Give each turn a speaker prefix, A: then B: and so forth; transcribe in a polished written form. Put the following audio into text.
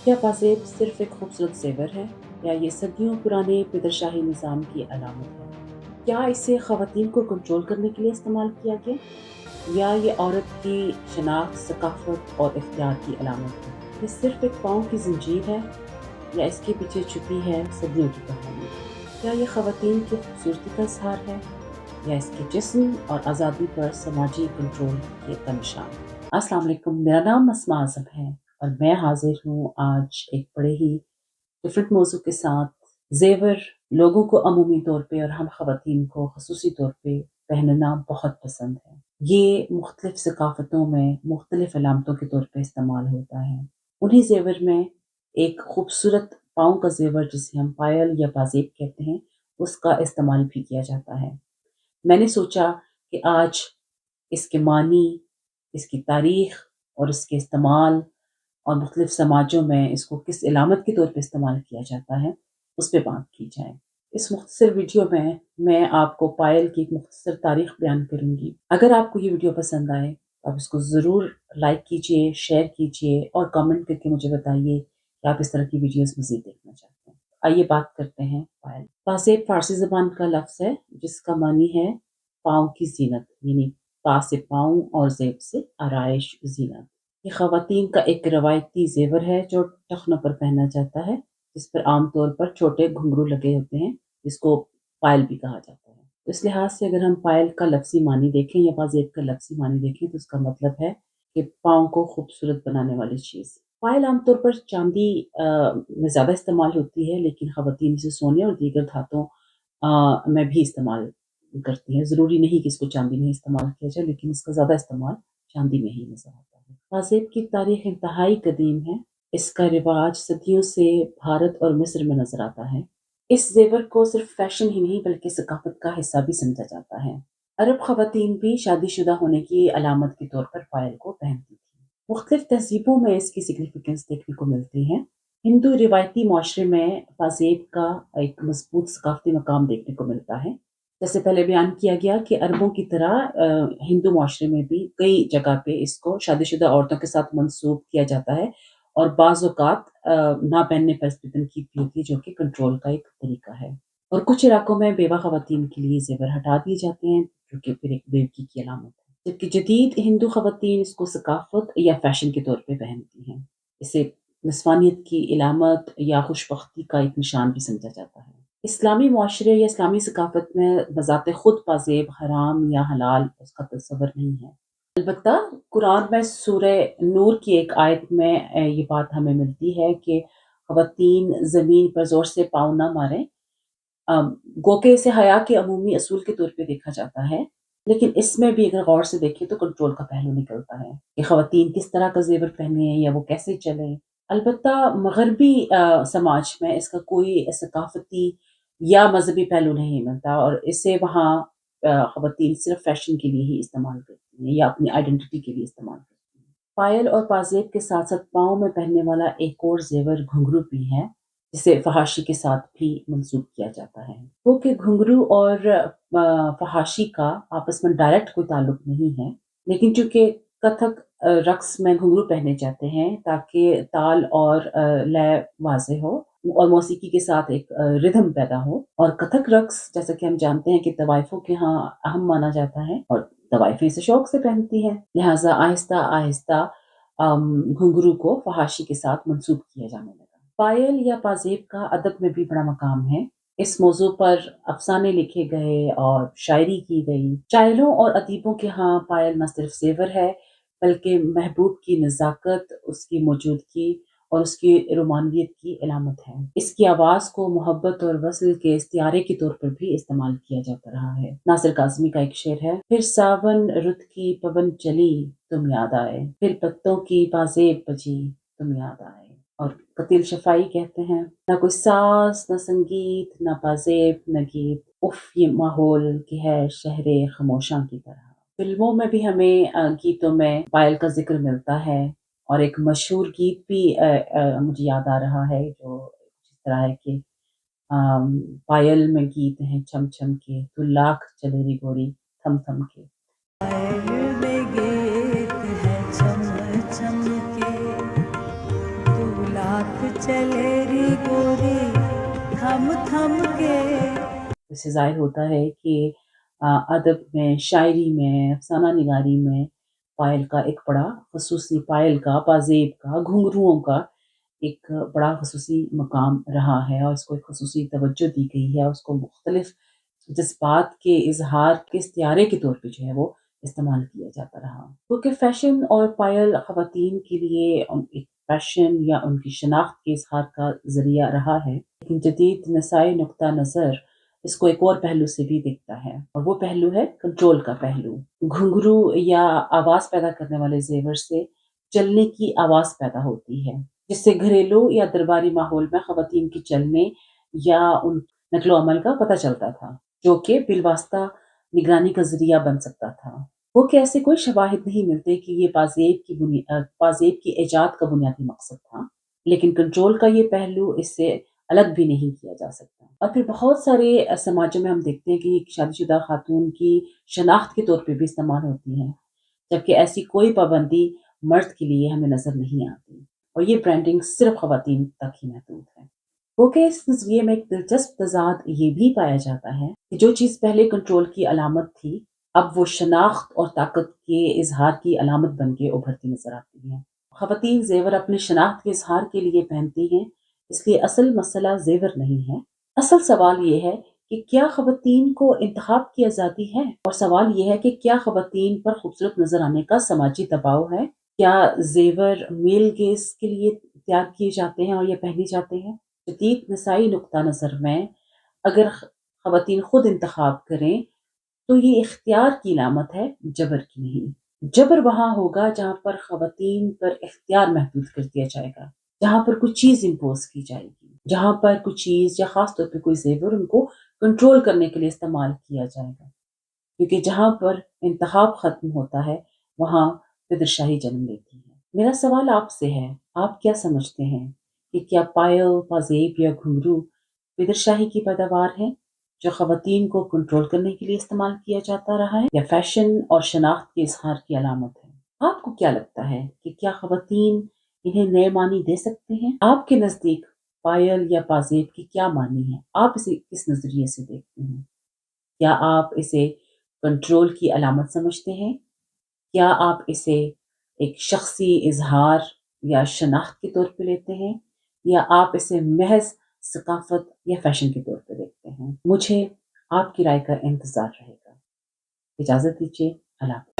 A: क्या पाजेब सिर्फ एक खूबसूरत ज़ेवर है या ये सदियों पुराने पिदरशाही निज़ाम की अलामत है? क्या इसे ख़वातीन को कंट्रोल करने के लिए इस्तेमाल किया गया या ये औरत की शनाख्त, सकाफ़त और इख्तियार की अलामत है? ये सिर्फ एक पाँव की ज़ंजीर है या इसके पीछे छुपी है सदियों की कहानी? क्या ये ख़वातीन की खूबसूरती का इज़हार है या इसके जिस्म और आज़ादी पर समाजी कंट्रोल का निशान? अस्सलाम वालेकुम, मेरा नाम अस्मा आज़म है और मैं हाज़िर हूँ आज एक बड़े ही डिफरेंट मौज़ू के साथ। ज़ेवर लोगों को अमूमी तौर पे और हम ख़वातीन को ख़ुसूसी तौर पे पहनना बहुत पसंद है। ये मुख्तलिफ़ सकाफ़तों में मुख्तलिफ़ अलामतों के तौर पे इस्तेमाल होता है। उन्हीं ज़ेवर में एक खूबसूरत पाँव का ज़ेवर जिसे हम पायल या पाज़ेब कहते हैं, उसका इस्तेमाल भी किया जाता है। मैंने सोचा कि आज इसके मानी, इसकी तारीख़ और इसके इस्तेमाल और मुख्तलिफ़ समाजों में इसको किस इलामत के तौर पे इस्तेमाल किया जाता है, उस पे बात की जाए। इस मुख्तसर वीडियो में मैं आपको पायल की एक मुख्तसर तारीख़ बयान करूँगी। अगर आपको ये वीडियो पसंद आए, तो आप इसको ज़रूर लाइक कीजिए, शेयर कीजिए और कमेंट करके मुझे बताइए कि आप इस तरह की वीडियोज़ मज़ीद देखना चाहते हैं। आइए बात करते हैं पायल। पासेब फ़ारसी ज़बान का लफ्ज़ है जिसका मानी है पाँव की ज़ीनत, यानी पा से पाँव और ज़ेब से आराइश, ज़ीनत। ये ख़वातीन का एक रवायती ज़ेवर है जो टखनों पर पहना जाता है, जिस पर आम तौर पर छोटे घुंघरू लगे होते हैं, जिसको पायल भी कहा जाता है। तो इस लिहाज से अगर हम पायल का लफ्ज़ी मानी देखें या पाज़ेब का लफ्ज़ी मानी देखें तो उसका मतलब है कि पाँव को खूबसूरत बनाने वाली चीज़। पायल आमतौर पर चांदी में ज़्यादा इस्तेमाल होती है, लेकिन ख़वातीन इसे सोने और दीगर धातुओं में भी इस्तेमाल करती हैं। ज़रूरी नहीं कि इसको चांदी में ही इस्तेमाल किया जाए, लेकिन इसका ज़्यादा इस्तेमाल चांदी में ही नज़र आता है। पाज़ेब की तारीख़ इंतहाई कदीम है। इसका रिवाज सदियों से भारत और मिस्र में नज़र आता है। इस ज़ेवर को सिर्फ फ़ैशन ही नहीं बल्कि सकाफ़त का हिस्सा भी समझा जाता है। अरब ख़वातीन भी शादीशुदा होने की अलामत के तौर पर पायल को पहनती थीं। मुख्तलिफ़ तहज़ीबों में इसकी सिग्निफ़िकेंस देखने को मिलती है। हिंदू रिवायती मुआशरे में पाज़ेब का एक मज़बूत सकाफ़ती मकाम देखने को मिलता है। जैसे पहले बयान किया गया कि अरबों की तरह हिंदू मुआशरे में भी कई जगह पे इसको शादीशुदा औरतों के साथ मंसूब किया जाता है और बाज़ औक़ात ना पहनने पर इस पे तनकीद भी होती है, जो कि कंट्रोल का एक तरीका है। और कुछ इलाकों में बेवा ख़वातीन के लिए ज़ेवर हटा दिए जाते हैं, जो कि फिर एक बेवकी की अलामत है। जबकि जदीद हिंदू ख़वातीन इसको सकाफ़त या फ़ैशन के तौर पे पहनती हैं। इसे नस्वानियत की इलामत या खुशबख्ती का एक निशान भी समझा जाता है। इस्लामी मुआशरे या इस्लामी सकाफ़त में बज़ाते खुद पाज़ेब हराम या हलाल उसका तसव्वुर नहीं है। अलबत्ता कुरान में सूरह नूर की एक आयत में ये बात हमें मिलती है कि ख़वातीन ज़मीन पर ज़ोर से पाँव ना मारें। गो के इसे हया के अमूमी असूल के तौर पे देखा जाता है, लेकिन इसमें भी अगर गौर से देखें तो कंट्रोल का पहलू निकलता है कि ख़वातीन किस तरह का ज़ेवर पहने या वो कैसे चलें। अलबत्ता मग़रबी समाज में इसका कोई सकाफ़ती या मज़हबी पहलू नहीं मिलता और इसे वहाँ ख़वातीन सिर्फ़ फ़ैशन के लिए ही इस्तेमाल करती हैं या अपनी आइडेंटिटी के लिए इस्तेमाल करती हैं। पायल और पाज़ेब के साथ-साथ पाँव में पहनने वाला एक और ज़ेवर घुंघरू भी है, जिसे फ़हाशी के साथ भी मंसूब किया जाता है। तो कि घुंघरू और फ़हाशी का आपस में डायरेक्ट कोई ताल्लुक नहीं है, लेकिन चूँकि कथक रक़्स में घुंघरू पहने जाते हैं ताकि ताल और लय वाज़ेह हो और मौसीकी के साथ एक रिदम पैदा हो और कथक रक़्स जैसा कि हम जानते हैं कि तवाइफ़ों के यहाँ अहम माना जाता है और तवाइफ़ें इसे शौक से पहनती हैं। लिहाज़ा आहिस्ता-आहिस्ता घुंघरू को फ़हाशी के साथ मंसूब किया जाने लगा। पायल या पाज़ेब का अदब में भी बड़ा मकाम है। इस मौज़ू पर अफ़साने लिखे गए और शायरी की गई। शायरों और अदीबों के यहाँ पायल न सिर्फ़ ज़ेवर है, बल्कि महबूब की नज़ाकत, उसकी मौजूदगी और उसकी रोमानियत की अलामत है। इसकी आवाज़ को मोहब्बत और वस्ल के इस्तिआरे के तौर पर भी इस्तेमाल किया जाता रहा है। नासिर काज़मी का एक शेर है, फिर सावन रुत की पवन चली तुम याद आए, फिर पत्तों की पाज़ेब बजी तुम याद आए। और कतील शफ़ाई कहते हैं, ना कोई साज़, ना संगीत, ना पाज़ेब, ना गीत, उफ़ ये माहौल कि है शहरे ख़मोशां की तरह। फ़िल्मों में भी हमें गीतों में पायल का ज़िक्र मिलता है और एक मशहूर गीत भी मुझे याद आ रहा है जो जिस तरह है कि पायल में गीत हैं छम छम के, तू लाख चले रे गोरी थम थम के। पायल में गीत है छम छम के, तू लाख थम के। इससे ज़ाहिर होता है कि अदब में, शायरी में, अफ़साना निगारी में पायल का एक बड़ा ख़ुसूसी पायल का, पाज़ेब का, घुंघरुओं का एक बड़ा ख़ुसूसी मकाम रहा है और इसको एक ख़ुसूसी तवज्जो दी गई है। उसको मुख्तलिफ़ जज़्बात के इज़हार के इस्तिआरे के तौर पे जो है वो इस्तेमाल किया जाता रहा। क्योंकि फ़ैशन और पायल ख़वातीन के लिए एक फ़ैशन या उनकी शनाख्त के इज़हार का ज़रिया रहा है। लेकिन जदीद नसाई नुक्ता नज़र इसको एक और पहलू से भी देखता है और वो पहलू है कंट्रोल का पहलू। घुंघरू या आवाज़ पैदा करने वाले ज़ेवर से चलने की आवाज़ पैदा होती है, जिससे घरेलू या दरबारी माहौल में ख़वातीन के चलने या उन नक़्लो-अमल का पता चलता था, जो कि बिलवास्ता निगरानी का ज़रिया बन सकता था। वो कि ऐसे कोई शवाहिद नहीं मिलते कि ये पाज़ेब की इजाद का बुनियादी मकसद था, लेकिन कंट्रोल का ये पहलू इससे अलग भी नहीं किया जा सकता। और फिर बहुत सारे समाजों में हम देखते हैं कि शादीशुदा खातून की शनाख्त के तौर पे भी इस्तेमाल होती हैं, जबकि ऐसी कोई पाबंदी मर्द के लिए हमें नज़र नहीं आती और ये ब्रांडिंग सिर्फ़ ख़वातीन तक ही महदूद है। वो कि इस नज़रिए में एक दिलचस्प तज़ाद ये भी पाया जाता है कि जो चीज़ पहले कंट्रोल की अलामत थी, अब वो शनाख्त और ताकत के इज़हार की अलामत बन के उभरती नज़र आती है। ख़वातीन ज़ेवर अपनी शनाख्त के इज़हार के लिए पहनती हैं, इसलिए असल मसला ज़ेवर नहीं है। असल सवाल ये है कि क्या ख़वातीन को इंतखाब की आज़ादी है? और सवाल ये है कि क्या ख़वातीन पर खूबसूरत नज़र आने का समाजी दबाव है? क्या ज़ेवर मेल गेज़ के लिए तैयार किए जाते हैं और ये पहने जाते हैं? जदीद नसाई नुक्ता नज़र में अगर ख़वातीन खुद इंतखाब करें तो ये इख्तियार की अलामत है, जबर की नहीं। जबर वहाँ होगा जहाँ पर ख़वातीन पर इख्तियार महदूद कर दिया जाएगा, जहाँ पर कोई चीज़ इम्पोज़ की जाएगी, जहाँ पर कोई चीज़ या ख़ास तौर पे कोई ज़ेवर उनको कंट्रोल करने के लिए इस्तेमाल किया जाएगा। क्योंकि जहाँ पर इंतखाब ख़त्म होता है, वहाँ फिदरशाही जन्म लेती है। मेरा सवाल आपसे है, आप क्या समझते हैं कि क्या पायल, पाज़ेब या घुंघरू फिदरशाही की पैदावार है, जो ख़वातीन को कंट्रोल करने के लिए इस्तेमाल किया जाता रहा है, या फ़ैशन और शनाख्त के इज़हार की अलामत है? आपको क्या लगता है कि क्या ख़वातीन इन्हें नए मानी दे सकते हैं? आपके नज़दीक पायल या पाज़ेब की क्या मानी है? आप इसे किस नज़रिए से देखते हैं? क्या आप इसे कंट्रोल की अलामत समझते हैं? क्या आप इसे एक शख़्सी इज़हार या शनाख्त के तौर पे लेते हैं? या आप इसे महज़ सक़ाफ़त या फ़ैशन के तौर पे देखते हैं? मुझे आपकी राय का इंतज़ार रहेगा। इजाज़त दीजिए। अल्लाह हाफ़िज़।